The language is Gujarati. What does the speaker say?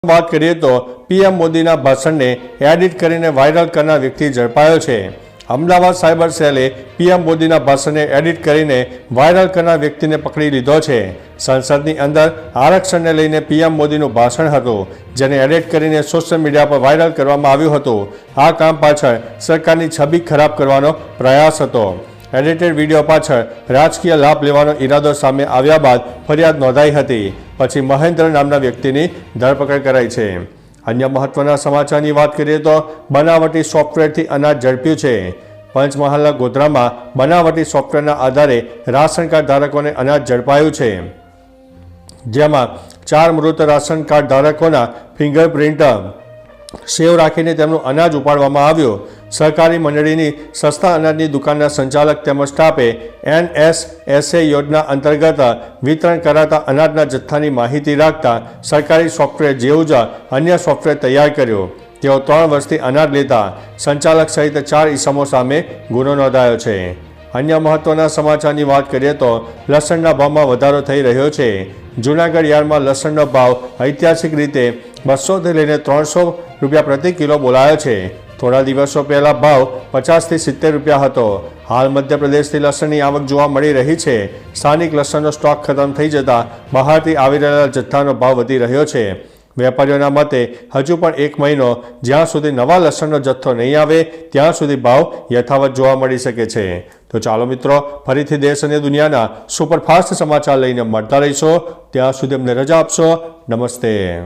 વાત કરીએ તો પીએમ મોદીના ભાષણને એડિટ કરીને વાયરલ કરનાર વ્યક્તિ ઝડપાયો છે। અમદાવાદ સાયબર સેલે પીએમ મોદીના ભાષણને એડિટ કરીને વાયરલ કરનાર વ્યક્તિને પકડી લીધો છે। સંસદની અંદર આરક્ષણને લઈને પીએમ મોદીનું ભાષણ હતું, જેને એડિટ કરીને સોશિયલ મીડિયા પર વાયરલ કરવામાં આવ્યું હતું। આ કામ પાછળ સરકારની છબી ખરાબ કરવાનો પ્રયાસ હતો। એડિટેડ વિડીયો પાછળ રાજકીય લાભ લેવાનો ઇરાદો સામે આવ્યા બાદ ફરિયાદ નોંધાઈ હતી। પછી મહેન્દ્ર નામના વ્યક્તિની ધરપકડ કરાઈ છે। અન્ય મહત્વના સમાચારની વાત કરીએ તો બનાવટી સોફ્ટવેરથી અનાજ ઝડપ્યું છે। પંચમહાલના ગોધરામાં બનાવટી સોફ્ટવેરના આધારે રાશન કાર્ડ ધારકોને અનાજ ઝડપાયું છે, જેમાં 4 મૃત રાશન કાર્ડ ધારકોના ફિંગરપ્રિન્ટ સેવ રાખીને તેમનું અનાજ ઉપાડવામાં આવ્યું। સહકારી મંડળીની સસ્તા અનાજની દુકાનના સંચાલક તેમજ સ્ટાફે NSSA યોજના અંતર્ગત વિતરણ કરાતા અનાજના જથ્થાની માહિતી રાખતા સરકારી સોફ્ટવેર જેવું જ અન્ય સોફ્ટવેર તૈયાર કર્યું। તેઓ 3 વર્ષથી અનાજ લેતા સંચાલક સહિત 4 ઇસમો સામે ગુનો નોંધાયો છે। અન્ય મહત્વના સમાચારની વાત કરીએ તો લસણના ભાવમાં વધારો થઈ રહ્યો છે। જૂનાગઢ યાર્ડમાં લસણનો ભાવ ઐતિહાસિક રીતે 200થી લઈને 300 રૂપિયા પ્રતિ કિલો બોલાયો છે। થોડા દિવસો પહેલા ભાવ 50થી 70 રૂપિયા હતો। હાલ મધ્યપ્રદેશથી લસણની આવક જોવા મળી રહી છે। સ્થાનિક લસણનો સ્ટોક ખતમ થઈ જતા બહારથી આવી રહેલા જથ્થાનો ભાવ વધી રહ્યો છે। વેપારીઓના મતે હજુ પણ 1 મહિનો જ્યાં સુધી નવા લસણનો જથ્થો નહીં આવે ત્યાં સુધી ભાવ યથાવત જોવા મળી શકે છે। તો ચાલો મિત્રો, ફરીથી દેશ અને દુનિયાના સુપરફાસ્ટ સમાચાર લઈને મળતા રહીશો। ત્યાં સુધી અમને રજા આપશો। નમસ્તે।